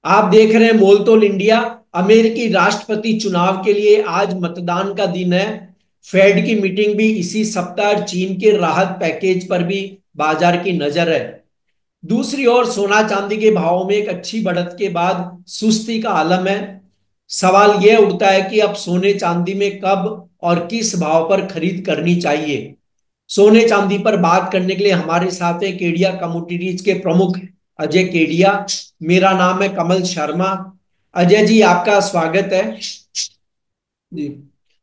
आप देख रहे हैं मोलतोल इंडिया। अमेरिकी राष्ट्रपति चुनाव के लिए आज मतदान का दिन है। फेड की मीटिंग भी इसी सप्ताह, चीन के राहत पैकेज पर भी बाजार की नजर है। दूसरी ओर सोना चांदी के भावों में एक अच्छी बढ़त के बाद सुस्ती का आलम है। सवाल यह उठता है कि अब सोने चांदी में कब और किस भाव पर खरीद करनी चाहिए। सोने चांदी पर बात करने के लिए हमारे साथ है केडिया कमोडिटीज के प्रमुख अजय केडिया। मेरा नाम है कमल शर्मा। अजय जी, आपका स्वागत है जी।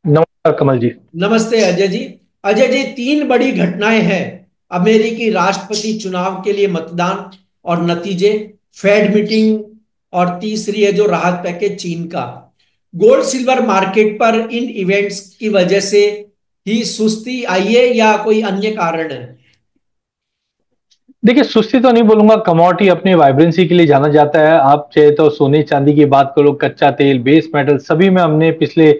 नमस्कार कमल जी। नमस्ते अजय जी। अजय जी, तीन बड़ी घटनाएं हैं: अमेरिकी राष्ट्रपति चुनाव के लिए मतदान और नतीजे, फेड मीटिंग, और तीसरी है जो राहत पैकेज चीन का। गोल्ड सिल्वर मार्केट पर इन इवेंट्स की वजह से ही सुस्ती आई है या कोई अन्य कारण है? देखिए, सुस्ती तो नहीं बोलूंगा, कमोडिटी अपनी वाइब्रेंसी के लिए जाना जाता है। आप चाहे तो सोने चांदी की बात करो, कच्चा तेल, बेस मेटल, सभी में हमने पिछले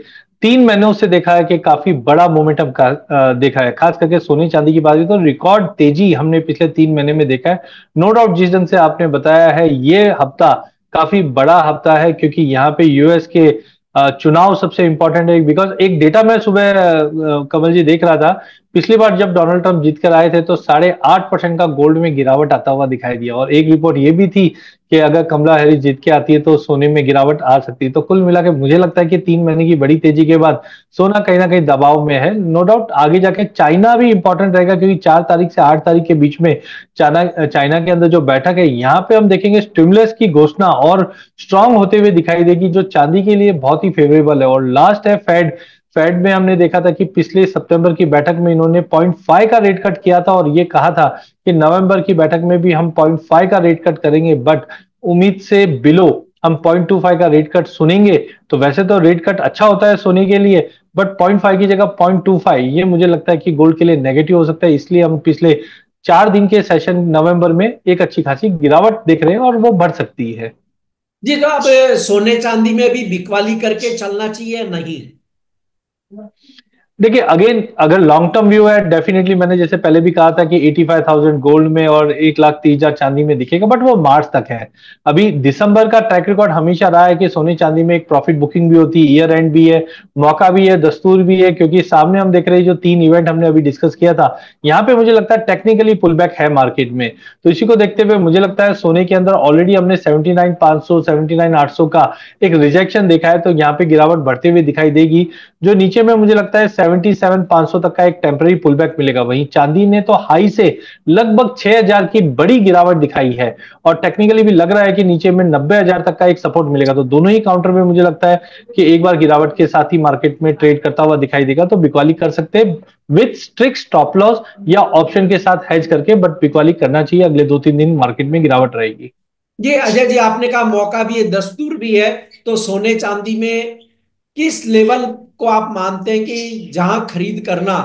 3 महीनों से देखा है कि काफी बड़ा मोमेंटम का देखा है। खास करके सोने चांदी की बात करें तो रिकॉर्ड तेजी हमने पिछले 3 महीने में देखा है। नो डाउट, जिस ढंग से आपने बताया है, ये हफ्ता काफी बड़ा हफ्ता है क्योंकि यहाँ पे यूएस के चुनाव सबसे इंपॉर्टेंट है। बिकॉज एक डेटा मैं सुबह कमल जी देख रहा था। पिछली बार जब डोनाल्ड ट्रंप जीत कर आए थे तो 8.5% का गोल्ड में गिरावट आता हुआ दिखाई दिया, और एक रिपोर्ट ये भी थी कि अगर कमला हैरिस जीत के आती है तो सोने में गिरावट आ सकती है। तो कुल मिला के मुझे लगता है कि 3 महीने की बड़ी तेजी के बाद सोना कहीं ना कहीं दबाव में है। नो डाउट आगे जाके चाइना भी इंपॉर्टेंट रहेगा क्योंकि 4 तारीख से 8 तारीख के बीच में चाइना चाइना के अंदर जो बैठक है, यहाँ पे हम देखेंगे स्टिमुलस की घोषणा और स्ट्रांग होते हुए दिखाई देगी, जो चांदी के लिए बहुत ही फेवरेबल है। और लास्ट है फेड। फेड में हमने देखा था कि पिछले सितंबर की बैठक में इन्होंने 0.5 का रेट कट किया था और ये कहा था कि नवंबर की बैठक में भी हम 0.5 का रेट कट करेंगे, बट उम्मीद से बिलो हम 0.25 का रेट कट सुनेंगे। तो वैसे तो रेट कट अच्छा होता है सोने के लिए, बट 0.5 की जगह 0.25 ये मुझे लगता है कि गोल्ड के लिए नेगेटिव हो सकता है। इसलिए हम पिछले 4 दिन के सेशन नवंबर में एक अच्छी खासी गिरावट देख रहे हैं और वो बढ़ सकती है। जी, तो अब सोने चांदी में भी बिकवाली करके चलना चाहिए या नहीं? देखिए, अगेन अगर लॉन्ग टर्म व्यू है, डेफिनेटली मैंने जैसे पहले भी कहा था कि 85,000 गोल्ड में और 1,30,000 चांदी में दिखेगा, बट वो मार्च तक है। अभी दिसंबर का ट्रैक रिकॉर्ड हमेशा रहा है कि सोने चांदी में एक प्रॉफिट बुकिंग भी होती है, ईयर एंड भी है, मौका भी है, दस्तूर भी है, क्योंकि सामने हम देख रहे हैं जो 3 इवेंट हमने अभी डिस्कस किया था, यहाँ पे मुझे लगता है टेक्निकली पुल बैक है मार्केट में। तो इसी को देखते हुए मुझे लगता है सोने के अंदर ऑलरेडी हमने 79,500 79,800 का एक रिजेक्शन देखा है, तो यहाँ पे गिरावट बढ़ते हुए दिखाई देगी। जो नीचे में मुझे लगता है 77,500 तक का एक टेम्पररी पुल बैक मिलेगा। वहीं चांदी ने तो हाई से लगभग 6,000 की बड़ी गिरावट दिखाई है, और टेक्निकली भी लग रहा है कि नीचे में 90,000 तक का एक सपोर्ट मिलेगा। तो दोनों ही काउंटर में मुझे लगता है कि एक बार गिरावट के साथ ही मार्केट में ट्रेड करता हुआ दिखाई देगा, तो बिकवाली कर सकते हैं विथ स्ट्रिक्ट स्टॉप लॉस या ऑप्शन के साथ हेज करके, बट बिकवाली करना चाहिए। अगले 2-3 दिन मार्केट में गिरावट रहेगी। ये अजय जी, आपने कहा मौका भी है, दस्तूर भी है। तो सोने चांदी में किस लेवल को आप मानते हैं कि जहां खरीद करना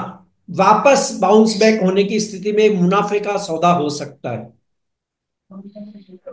वापस बाउंस बैक होने की स्थिति में मुनाफे का सौदा हो सकता है?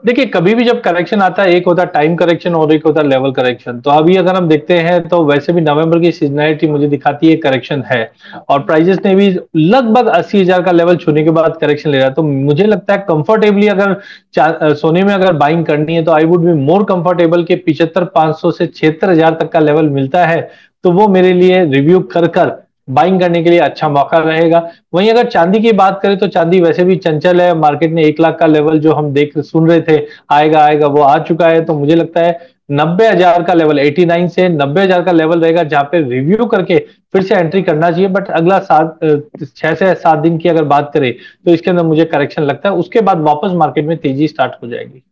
देखिए, कभी भी जब करेक्शन आता है, एक होता है टाइम करेक्शन और एक होता है लेवल करेक्शन। तो अभी अगर हम देखते हैं तो वैसे भी नवंबर की सीजनैलिटी मुझे दिखाती है करेक्शन है, और प्राइजेस ने भी लगभग 80,000 का लेवल छूने के बाद करेक्शन ले रहा है। तो मुझे लगता है कंफर्टेबली अगर सोने में अगर बाइंग करनी है तो I would be more comfortable के 75,500 से 76,000 तक का लेवल मिलता है, तो वो मेरे लिए रिव्यू कर कर बाइंग करने के लिए अच्छा मौका रहेगा। वहीं अगर चांदी की बात करें तो चांदी वैसे भी चंचल है। मार्केट ने 1 लाख का लेवल जो हम देख सुन रहे थे आएगा आएगा, वो आ चुका है। तो मुझे लगता है 90,000 का लेवल, 89 से 90,000 का लेवल रहेगा जहां पे रिव्यू करके फिर से एंट्री करना चाहिए। बट अगला 6 से 7 दिन की अगर बात करें तो इसके अंदर मुझे करेक्शन लगता है, उसके बाद वापस मार्केट में तेजी स्टार्ट हो जाएगी।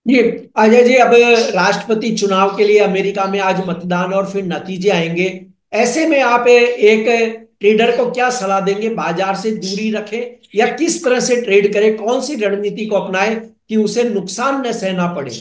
जी अजय जी, अब राष्ट्रपति चुनाव के लिए अमेरिका में आज मतदान और फिर नतीजे आएंगे। ऐसे में आप एक ट्रेडर को क्या सलाह देंगे? बाजार से दूरी रखे या किस तरह से ट्रेड करे? कौन सी रणनीति को अपनाए कि उसे नुकसान न सहना पड़े?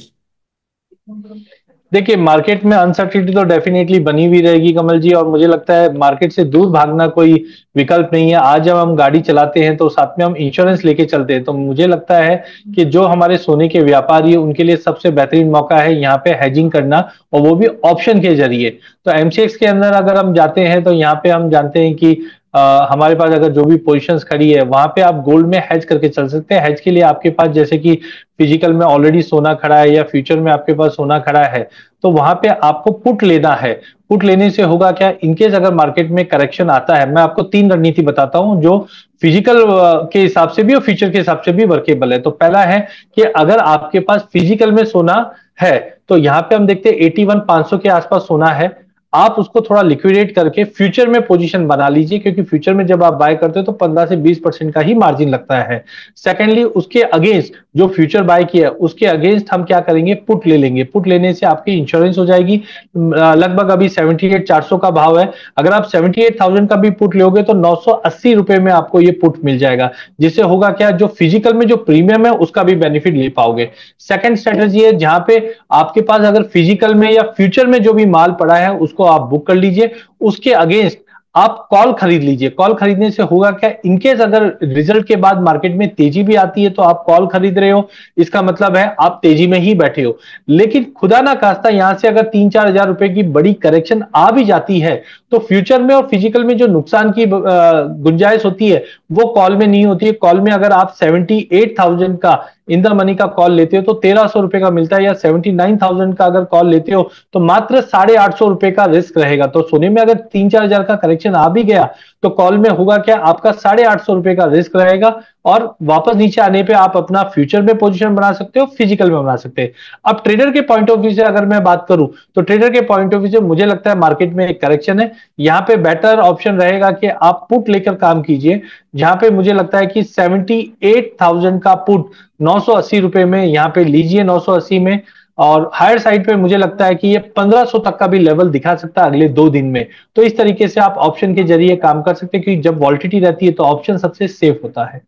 देखिए, मार्केट में अनसर्टिनिटी तो डेफिनेटली बनी हुई रहेगी कमल जी, और मुझे लगता है मार्केट से दूर भागना कोई विकल्प नहीं है। आज जब हम गाड़ी चलाते हैं तो साथ में हम इंश्योरेंस लेके चलते हैं, तो मुझे लगता है कि जो हमारे सोने के व्यापारी है उनके लिए सबसे बेहतरीन मौका है यहाँ पे हेजिंग करना, और वो भी ऑप्शन के जरिए। तो एमसीएक्स के अंदर अगर हम जाते हैं तो यहाँ पे हम जानते हैं कि हमारे पास अगर जो भी पोजीशंस खड़ी है वहां पे आप गोल्ड में हेज करके चल सकते हैं। हेज के लिए आपके पास जैसे कि फिजिकल में ऑलरेडी सोना खड़ा है या फ्यूचर में आपके पास सोना खड़ा है, तो वहां पे आपको पुट लेना है। पुट लेने से होगा क्या, इनकेस अगर मार्केट में करेक्शन आता है, मैं आपको तीन रणनीति बताता हूं जो फिजिकल के हिसाब से भी और फ्यूचर के हिसाब से भी वर्केबल है। तो पहला है कि अगर आपके पास फिजिकल में सोना है, तो यहां पे हम देखते हैं 81,500 के आसपास सोना है। आप उसको थोड़ा लिक्विडेट करके फ्यूचर में पोजीशन बना लीजिए, क्योंकि फ्यूचर में जब आप बाय करते हो तो 15 से 20% का ही मार्जिन लगता है। सेकेंडली, उसके अगेंस्ट जो फ्यूचर बाय किया है उसके अगेंस्ट हम क्या करेंगे, पुट ले लेंगे। पुट लेने से आपकी इंश्योरेंस हो जाएगी। लगभग अभी 78,400 का भाव है। अगर आप 78,000 का भी पुट लोगे तो 980 रुपए में आपको ये पुट मिल जाएगा, जिससे होगा क्या, जो फिजिकल में जो प्रीमियम है उसका भी बेनिफिट ले पाओगे। सेकंड स्ट्रेटेजी है जहां पे आपके पास अगर फिजिकल में या फ्यूचर में जो भी माल पड़ा है उसको आप बुक कर लीजिए, उसके अगेंस्ट आप कॉल खरीद लीजिए। कॉल खरीदने से होगा क्या, इनकेस अगर रिजल्ट के बाद मार्केट में तेजी भी आती है तो आप कॉल खरीद रहे हो, इसका मतलब है आप तेजी में ही बैठे हो। लेकिन खुदा ना खास्ता यहां से अगर 3-4 हजार रुपए की बड़ी करेक्शन आ भी जाती है, तो फ्यूचर में और फिजिकल में जो नुकसान की गुंजाइश होती है वो कॉल में नहीं होती है। कॉल में अगर आप 78,000 का इन द मनी का कॉल लेते हो तो 1,300 रुपए का मिलता है, या 79,000 का अगर कॉल लेते हो तो मात्र 850 रुपए का रिस्क रहेगा। तो सोने में अगर 3-4 हजार का करेक्शन आ भी गया तो कॉल में होगा क्या, आपका 850 रुपए का रिस्क रहेगा, और वापस नीचे आने पे आप अपना फ्यूचर में पोजीशन बना सकते हो, फिजिकल में बना सकते हैं। अब ट्रेडर के पॉइंट ऑफ व्यू से अगर मैं बात करूं, तो ट्रेडर के पॉइंट ऑफ व्यू से मुझे लगता है मार्केट में एक करेक्शन है। यहाँ पे बेटर ऑप्शन रहेगा कि आप पुट लेकर काम कीजिए, जहां पे मुझे लगता है कि 78,000 का पुट 980 रुपए में यहाँ पे लीजिए, 980 में। और हायर साइड पे मुझे लगता है कि ये 1500 तक का भी लेवल दिखा सकता है अगले 2 दिन में। तो इस तरीके से आप ऑप्शन के जरिए काम कर सकते हैं, क्योंकि जब वॉलिटिलिटी रहती है तो ऑप्शन सबसे सेफ होता है।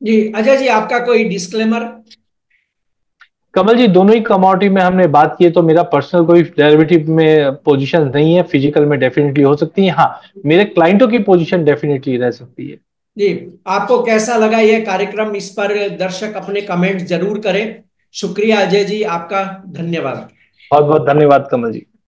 जी अजय जी, आपका कोई डिस्क्लेमर? कमल जी, दोनों ही कमोडिटी में हमने बात की है, तो मेरा पर्सनल कोई डेरिवेटिव में पोजीशन नहीं है। फिजिकल में डेफिनेटली हो सकती है, हाँ मेरे क्लाइंटों की पोजीशन डेफिनेटली रह सकती है। जी, आपको कैसा लगा यह कार्यक्रम, इस पर दर्शक अपने कमेंट जरूर करें। शुक्रिया अजय जी, आपका धन्यवाद। बहुत बहुत धन्यवाद कमल जी।